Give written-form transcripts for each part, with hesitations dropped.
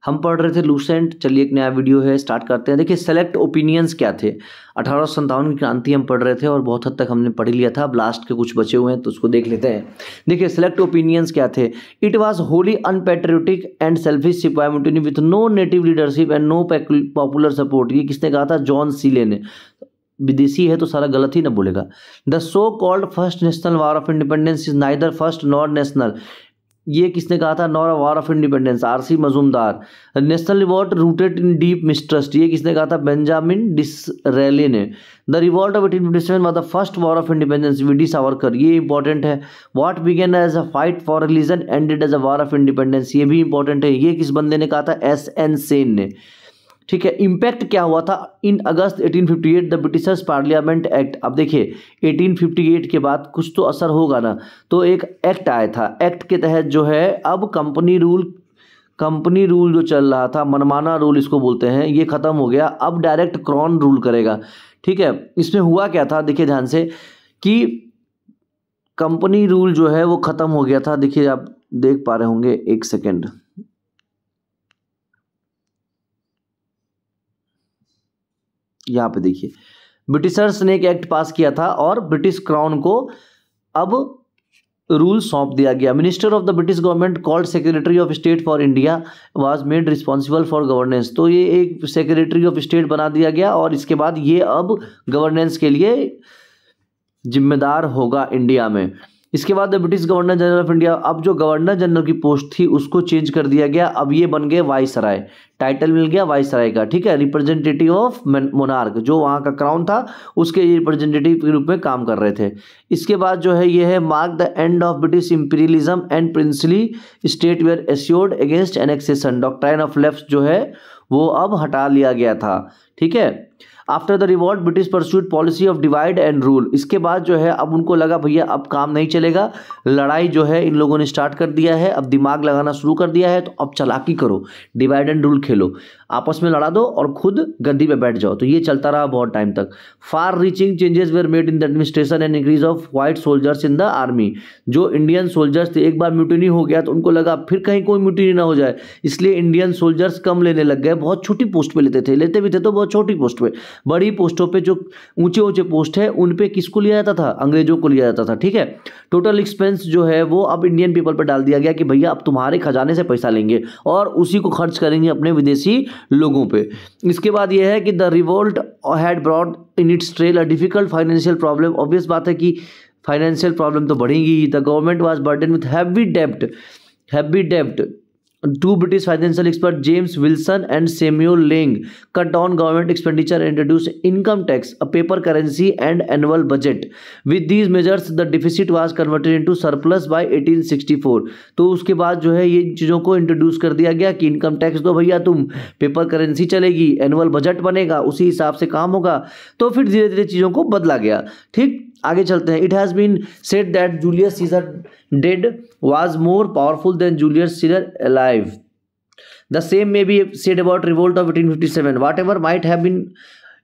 हम पढ़ रहे थे लूसेंट। चलिए एक नया वीडियो है, स्टार्ट करते हैं। देखिए सेलेक्ट ओपिनियंस क्या थे। 1857 की क्रांति हम पढ़ रहे थे और बहुत हद तक हमने पढ़ लिया था। अब लास्ट के कुछ बचे हुए हैं तो उसको देख लेते हैं। देखिए सेलेक्ट ओपिनियंस क्या थे। It was wholly unpatriotic and selfish sepoy mutiny with no native leadership and no popular support. ये किसने कहा था? जॉन सीले ने। विदेशी है तो सारा गलत ही ना बोलेगा। The so called first national war of independence is neither first nor national. ये किसने कहा था? Nor war of independence, RC Majumdar. National revolt rooted in deep mistrust, ये किसने कहा था? बेंजामिन डिसरेली ने। The revolt of 1857 was the first war of independence, VD Savarkar. ये इंपॉर्टेंट है। What began as a fight for religion ended as a war of independence, ये भी important है। ये किस बंदे ने कहा था? एस.एन. सेन ने। ठीक है। इम्पैक्ट क्या हुआ था? इन अगस्त 1858 द ब्रिटिशर्स पार्लियामेंट एक्ट। अब देखिए 1858 के बाद कुछ तो असर होगा ना, तो एक एक्ट आया था। एक्ट के तहत जो है अब कंपनी रूल जो चल रहा था, मनमाना रूल इसको बोलते हैं, ये खत्म हो गया। अब डायरेक्ट क्राउन रूल करेगा। ठीक है। इसमें हुआ क्या था देखिए ध्यान से कि कंपनी रूल जो है वो खत्म हो गया था। देखिए आप देख पा रहे होंगे, एक सेकेंड, यहाँ पे देखिए ब्रिटिशर्स ने एक एक्ट पास किया था और ब्रिटिश क्राउन को अब रूल सौंप दिया गया। Minister of the British government called secretary of state for India was made responsible for governance. तो ये एक सेक्रेटरी ऑफ स्टेट बना दिया गया और इसके बाद ये अब गवर्नेंस के लिए जिम्मेदार होगा इंडिया में। इसके बाद British governor general of India, अब जो गवर्नर जनरल की पोस्ट थी उसको चेंज कर दिया गया। अब ये बन गए वाइसराय, टाइटल मिल गया वाइसराय का। ठीक है। रिप्रेजेंटेटिव ऑफ मोनार्क, जो वहाँ का क्राउन था उसके रिप्रेजेंटेटिव के रूप में काम कर रहे थे। इसके बाद जो है ये है mark the end of British imperialism and princely state were assured against annexation. Doctrine of left जो है वो अब हटा लिया गया था। ठीक है। After the revolt British pursued policy of divide and rule. इसके बाद जो है अब उनको लगा भैया अब काम नहीं चलेगा, लड़ाई जो है इन लोगों ने स्टार्ट कर दिया है, अब दिमाग लगाना शुरू कर दिया है, तो अब चालाकी करो, डिवाइड एंड रूल खेलो, आपस में लड़ा दो और खुद गद्दी पे बैठ जाओ। तो ये चलता रहा बहुत टाइम तक। Far reaching changes were made in the administration and increase of white soldiers in the army. जो इंडियन सोल्जर्स थे, एक बार म्यूटिनी हो गया तो उनको लगा फिर कहीं कोई म्यूटिनी ना हो जाए, इसलिए इंडियन सोल्जर्स कम लेने लग गए। बहुत छोटी पोस्ट पे लेते भी थे तो बहुत छोटी पोस्ट पे। बड़ी पोस्टों पे जो ऊंचे पोस्ट है उन पे किसको लिया जाता था? अंग्रेजों को लिया जाता था। ठीक है। टोटल एक्सपेंस जो है वो अब इंडियन पीपल पर डाल दिया गया कि भैया अब तुम्हारे खजाने से पैसा लेंगे और उसी को खर्च करेंगे अपने विदेशी लोगों पे। इसके बाद यह है कि the revolt had brought in its trail a difficult financial problem. Obvious बात है कि फाइनेंशियल प्रॉब्लम तो बढ़ेंगी। The government was burden with heavy डेब्ट। Two British financial experts, James Wilson and Samuel Lang, cut down government expenditure and introduced income tax, a paper currency, and annual budget. With these measures, the deficit was converted into surplus by 1864. तो उसके बाद जो है ये चीज़ों को introduce कर दिया गया कि इनकम टैक्स दो भैया तुम, पेपर करेंसी चलेगी, एनुअल बजट बनेगा, उसी हिसाब से काम होगा। तो फिर धीरे धीरे चीज़ों को बदला गया। ठीक, आगे चलते हैं। It has been said that Julius Caesar dead was more powerful than Julius Caesar alive. The same may be said about revolt of 1857. Whatever might have been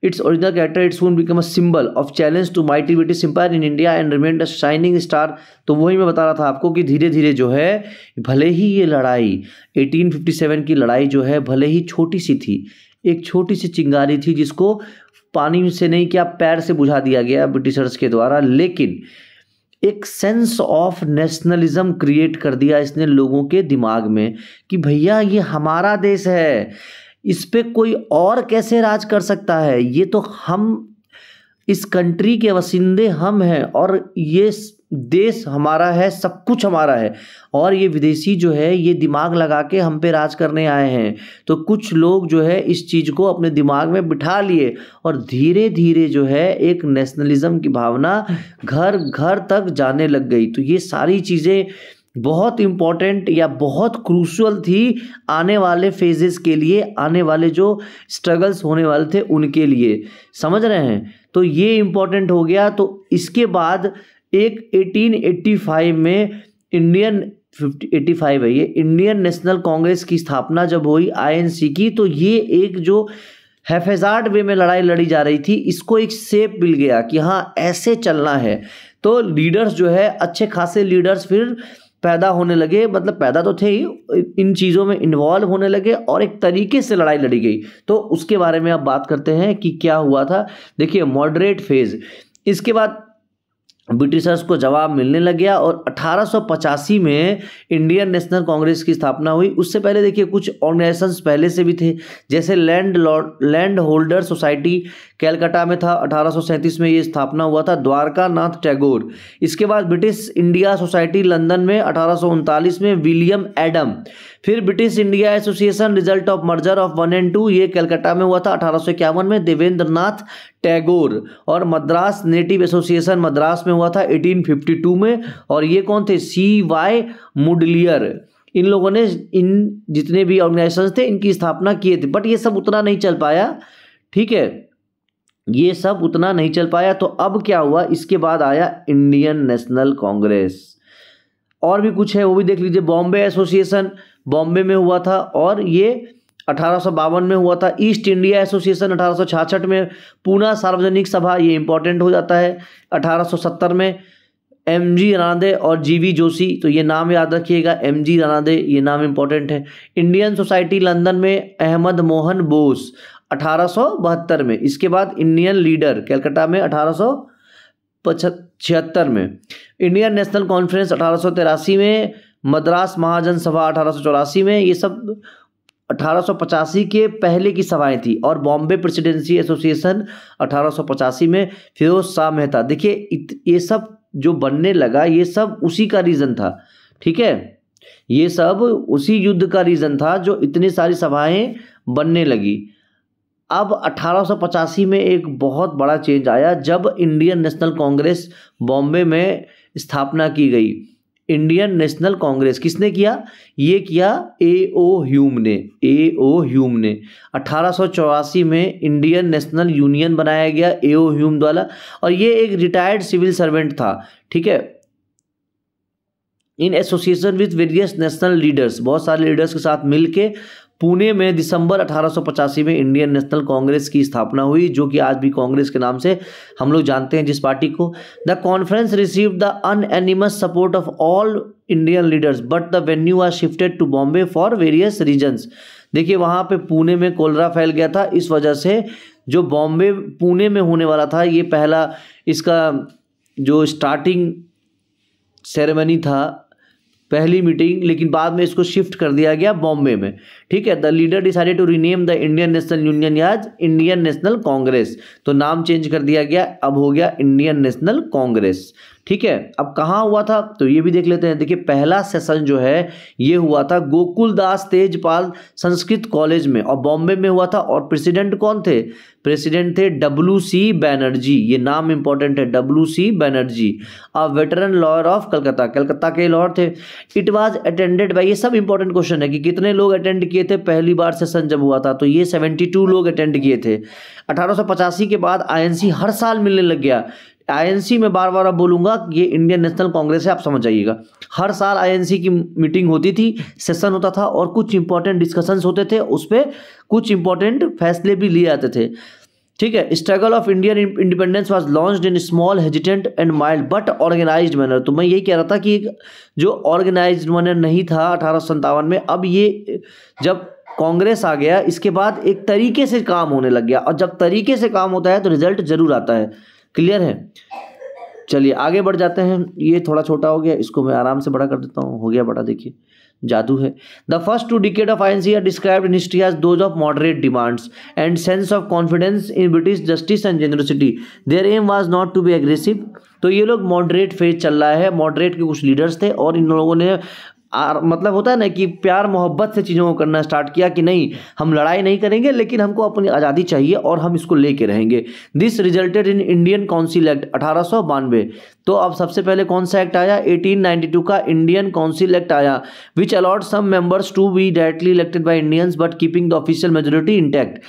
its original character, it soon became a symbol of challenge to mighty British Empire in India and remained a shining star. तो वही मैं बता रहा था आपको कि धीरे धीरे जो है, भले ही ये लड़ाई 1857 की लड़ाई जो है भले ही छोटी सी थी, एक छोटी सी चिंगारी थी जिसको पानी से नहीं क्या पैर से बुझा दिया गया ब्रिटिशर्स के द्वारा, लेकिन एक सेंस ऑफ नेशनलिज्म क्रिएट कर दिया इसने लोगों के दिमाग में कि भैया ये हमारा देश है, इस पे कोई और कैसे राज कर सकता है, ये तो हम, इस कंट्री के वसिंदे हम हैं और ये देश हमारा है, सब कुछ हमारा है, और ये विदेशी जो है ये दिमाग लगा के हम पे राज करने आए हैं। तो कुछ लोग जो है इस चीज़ को अपने दिमाग में बिठा लिए और धीरे धीरे जो है एक नेशनलिज्म की भावना घर घर तक जाने लग गई। तो ये सारी चीज़ें बहुत इम्पॉर्टेंट या बहुत क्रूशियल थी आने वाले फेजेस के लिए, आने वाले जो स्ट्रगल्स होने वाले थे उनके लिए, समझ रहे हैं। तो ये इम्पॉर्टेंट हो गया। तो इसके बाद एक 1885 में इंडियन नेशनल कांग्रेस की स्थापना जब हुई, आईएनसी की, तो ये एक जो हैफेजार्ड वे में लड़ाई लड़ी जा रही थी, इसको एक शेप मिल गया कि हाँ ऐसे चलना है। तो लीडर्स जो है अच्छे खासे लीडर्स फिर पैदा होने लगे, मतलब पैदा तो थे ही, इन चीज़ों में इन्वॉल्व होने लगे और एक तरीके से लड़ाई लड़ी गई। तो उसके बारे में अब बात करते हैं कि क्या हुआ था। देखिए मॉडरेट फेज, इसके बाद ब्रिटिशर्स को जवाब मिलने लग गया और 1885 में इंडियन नेशनल कांग्रेस की स्थापना हुई। उससे पहले देखिए कुछ ऑर्गेनाइजेशंस पहले से भी थे, जैसे लैंड होल्डर सोसाइटी कलकत्ता में था, 1837 में ये स्थापना हुआ था, द्वारका नाथ टैगोर। इसके बाद ब्रिटिश इंडिया सोसाइटी लंदन में 1839 में विलियम एडम। फिर British India association result of merger of 1 और 2, ये कलकत्ता में हुआ था 1851 में, देवेंद्र नाथ टैगोर। और मद्रास नेटिव एसोसिएशन मद्रास में हुआ था 1852 में, और ये कौन थे, CY मुडलियर। इन लोगों ने इन जितने भी ऑर्गेनाइजेशंस थे इनकी स्थापना किए थे, बट ये सब उतना नहीं चल पाया, ठीक है, ये सब उतना नहीं चल पाया। तो अब क्या हुआ, इसके बाद आया इंडियन नेशनल कांग्रेस। और भी कुछ है वो भी देख लीजिए, बॉम्बे एसोसिएशन बॉम्बे में हुआ था और ये 1852 में हुआ था। ईस्ट इंडिया एसोसिएशन 1866 में। पूना सार्वजनिक सभा, ये इंपॉर्टेंट हो जाता है, 1870 में। MG रानादे और GV जोशी, तो ये नाम याद रखिएगा, MG रानादे, ये नाम इंपॉर्टेंट है। इंडियन सोसाइटी लंदन में अहमद मोहन बोस 1872 में। इसके बाद इंडियन लीडर कलकत्ता में 1876 में। इंडियन नेशनल कॉन्फ्रेंस 1883 में। मद्रास महाजन सभा 1884 में। ये सब 1885 के पहले की सभाएं थी। और बॉम्बे प्रेसिडेंसी एसोसिएशन 1885 में। फिरोज शाह मेहता, देखिए ये सब जो बनने लगा ये सब उसी का रीज़न था, ठीक है, ये सब उसी युद्ध का रीज़न था जो इतनी सारी सभाएं बनने लगी। अब 1885 में एक बहुत बड़ा चेंज आया जब इंडियन नेशनल कांग्रेस बॉम्बे में स्थापना की गई। इंडियन नेशनल कांग्रेस किसने किया, ये किया A.O. ह्यूम ने। A.O. ह्यूम ने 1884 में इंडियन नेशनल यूनियन बनाया गया A.O. ह्यूम द्वारा, और ये एक रिटायर्ड सिविल सर्वेंट था, ठीक है। In association with various national leaders, बहुत सारे लीडर्स के साथ मिलके पुणे में दिसंबर 1885 में इंडियन नेशनल कांग्रेस की स्थापना हुई, जो कि आज भी कांग्रेस के नाम से हम लोग जानते हैं जिस पार्टी को। The conference received the unanimous support of all Indian leaders but the venue was shifted to Bombay for various reasons. देखिए वहाँ पे पुणे में कोलरा फैल गया था, इस वजह से जो बॉम्बे पुणे में होने वाला था, ये पहला इसका जो स्टार्टिंग सेरेमनी था, पहली मीटिंग, लेकिन बाद में इसको शिफ्ट कर दिया गया बॉम्बे में, ठीक है। The leader decided to rename the Indian National Union as Indian National Congress, तो नाम चेंज कर दिया गया, अब हो गया इंडियन नेशनल कांग्रेस, ठीक है। अब कहाँ हुआ था तो ये भी देख लेते हैं। देखिए पहला सेशन जो है ये हुआ था गोकुल दास तेजपाल संस्कृत कॉलेज में और बॉम्बे में हुआ था। और प्रेसिडेंट कौन थे, प्रेसिडेंट थे WC बैनर्जी, ये नाम इंपॉर्टेंट है, WC Banerjee, a veteran lawyer of Calcutta, Calcutta के लॉयर थे। इट वाज अटेंडेड बाय, ये सब इंपॉर्टेंट क्वेश्चन है कि कितने लोग अटेंड किए थे पहली बार सेशन जब हुआ था, तो ये 72 लोग अटेंड किए थे। 1885 के बाद INC हर साल मिलने लग गया। INC में बार बार अब बोलूंगा, ये इंडियन नेशनल कांग्रेस है, आप समझ जाइएगा। हर साल INC की मीटिंग होती थी, सेशन होता था और कुछ इंपॉर्टेंट डिस्कशंस होते थे, उस पर कुछ इंपॉर्टेंट फैसले भी लिए जाते थे, ठीक है। Struggle of Indian independence was launched in small hesitant and mild but organised manner. तो मैं यही कह रहा था कि एक जो ऑर्गेनाइज्ड मैनर नहीं था 1857 में, अब ये जब कांग्रेस आ गया इसके बाद एक तरीके से काम होने लग गया, और जब तरीके से काम होता है तो रिजल्ट जरूर आता है। क्लियर है, चलिए आगे बढ़ जाते हैं। ये थोड़ा छोटा हो गया, इसको मैं आराम से बड़ा कर देता हूँ, हो गया बड़ा, देखिए जादू है। The first 2 decades of INC are described in history as those of moderate demands and sense of confidence in British justice and generosity. Their aim was not to be aggressive. तो ये लोग मॉडरेट फेज चल रहा है, moderate के कुछ leaders थे और इन लोगों ने मतलब होता है ना कि प्यार मोहब्बत से चीज़ों को करना स्टार्ट किया कि नहीं हम लड़ाई नहीं करेंगे, लेकिन हमको अपनी आज़ादी चाहिए और हम इसको लेके रहेंगे। This resulted in Indian council act 1892। तो अब सबसे पहले कौन सा एक्ट आया, 1892 का इंडियन काउंसिल एक्ट आया, which allot some members to be directly elected by Indians but keeping the official majority intact.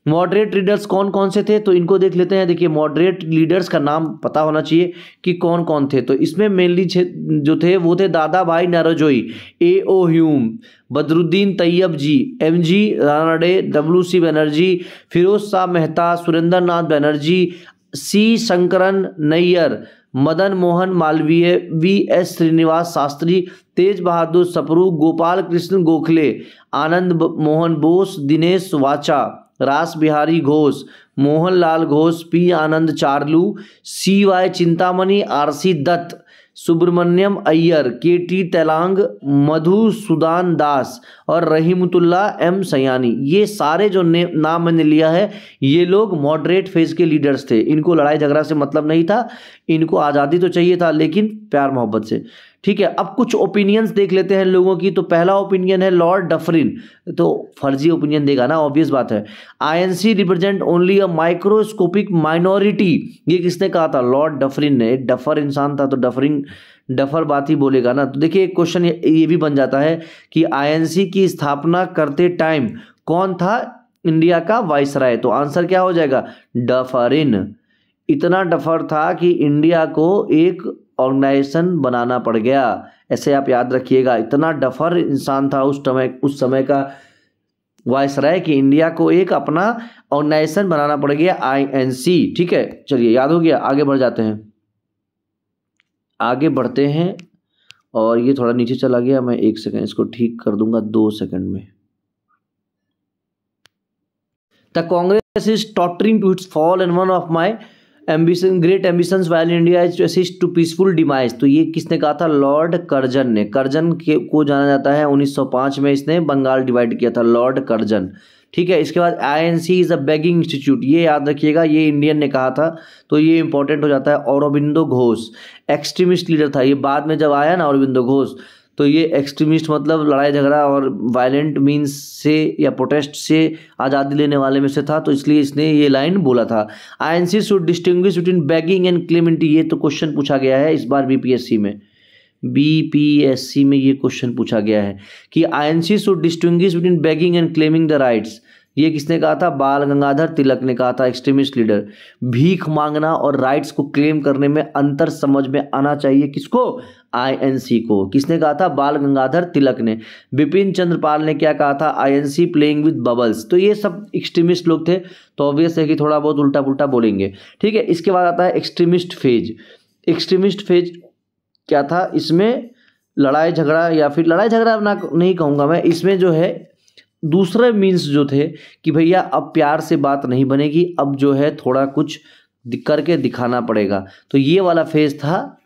Moderate leaders कौन कौन से थे तो इनको देख लेते हैं। देखिए मॉडरेट लीडर्स का नाम पता होना चाहिए कि कौन कौन थे। तो इसमें मेनली जो थे वो थे Dada Bhai Naoroji, A.O. Hume, Badruddin Tyabji, MG Ranade, WC Banerjee, Firoz Shah Mehta, Surendra Nath Banerjee, C. Sankaran Nair, Madan Mohan Malaviya, V S. Srinivasa Sastri, Tej Bahadur Sapru, Gopal Krishna Gokhale, Anand Mohan Bose, Dinshaw Wacha, Ras Bihari Ghosh, Mohanlal Ghosh, P Ananda Charlu, C Y. Chintamani, R C. Dutt, Subramania Iyer, K T. Telang, Madhusudan Das और रहीमतुल्ला एम सयानी। ये सारे जो नाम मैंने लिया है, ये लोग मॉडरेट फेज के लीडर्स थे। इनको लड़ाई झगड़ा से मतलब नहीं था, इनको आज़ादी तो चाहिए था लेकिन प्यार मोहब्बत से। ठीक है, अब कुछ ओपिनियंस देख लेते हैं लोगों की। तो पहला ओपिनियन है लॉर्ड डफरिन, तो फर्जी ओपिनियन देगा ना, ऑब्वियस बात है। INC represent only a microscopic minority, ये किसने कहा था? लॉर्ड डफरिन ने। एक डफर इंसान था तो डफर बात ही बोलेगा ना। तो देखिए एक क्वेश्चन ये भी बन जाता है कि आईएनसी की स्थापना करते टाइम कौन था इंडिया का वाइसराय? तो आंसर क्या हो जाएगा? डफरिन। इतना डफर था कि इंडिया को एक ऑर्गेनाइजेशन बनाना पड़ गया। ऐसे आप याद रखिएगा, इतना डफर इंसान था उस समय का वाइसराय कि इंडिया को एक अपना ऑर्गेनाइजेशन बनाना पड़ गया, आईएनसी। ठीक है, चलिए याद हो गया, आगे बढ़ते हैं। और ये थोड़ा नीचे चला गया, मैं 1 सेकंड इसको ठीक कर दूंगा, 2 सेकंड में। The Congress is tottering to its fall and one of my great ambitions while India is to assist to peaceful demise. तो ये किसने कहा था? लॉर्ड कर्जन ने। कर्जन को जाना जाता है 1905 में इसने बंगाल डिवाइड किया था, लॉर्ड कर्जन। ठीक है, इसके बाद INC is a begging institute, ये याद रखिएगा, ये इंडियन ने कहा था तो ये इंपॉर्टेंट हो जाता है। औरोबिंदो घोष एक्सट्रीमिस्ट लीडर था, ये बाद में जब आया ना औरोबिंदो घोष, तो ये एक्सट्रीमिस्ट मतलब लड़ाई झगड़ा और वायलेंट मीन्स से या प्रोटेस्ट से आज़ादी लेने वाले में से था, तो इसलिए इसने ये लाइन बोला था। INC should distinguish between begging and clemency, ये तो क्वेश्चन पूछा गया है इस बार बीपीएससी में ये क्वेश्चन पूछा गया है कि INC should distinguish between begging and claiming the rights. ये किसने कहा था? बाल गंगाधर तिलक ने कहा था, एक्सट्रीमिस्ट लीडर। भीख मांगना और राइट्स को क्लेम करने में अंतर समझ में आना चाहिए किसको? आईएनसी को। किसने कहा था? बाल गंगाधर तिलक ने। बिपिन चंद्र पाल ने क्या कहा था? INC playing with bubbles. तो ये सब एक्सट्रीमिस्ट लोग थे, तो ऑब्वियस है कि थोड़ा बहुत उल्टा पुल्टा बोलेंगे। ठीक है, इसके बाद आता है एक्सट्रीमिस्ट फेज। एक्सट्रीमिस्ट फेज क्या था? इसमें लड़ाई झगड़ा या फिर लड़ाई झगड़ा ना नहीं कहूँगा मैं, इसमें जो है दूसरे मीन्स जो थे कि भैया अब प्यार से बात नहीं बनेगी, अब जो है थोड़ा कुछ करके दिखाना पड़ेगा। तो ये वाला फेज था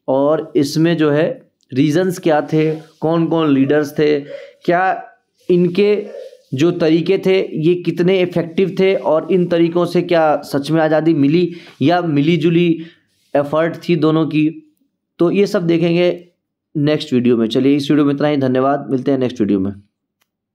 और इसमें जो है रीजंस क्या थे, कौन कौन लीडर्स थे, क्या इनके जो तरीके थे ये कितने इफ़ेक्टिव थे और इन तरीक़ों से क्या सच में आज़ादी मिली या मिली जुली एफर्ट थी दोनों की, तो ये सब देखेंगे नेक्स्ट वीडियो में। चलिए इस वीडियो में इतना ही, धन्यवाद, मिलते हैं नेक्स्ट वीडियो में।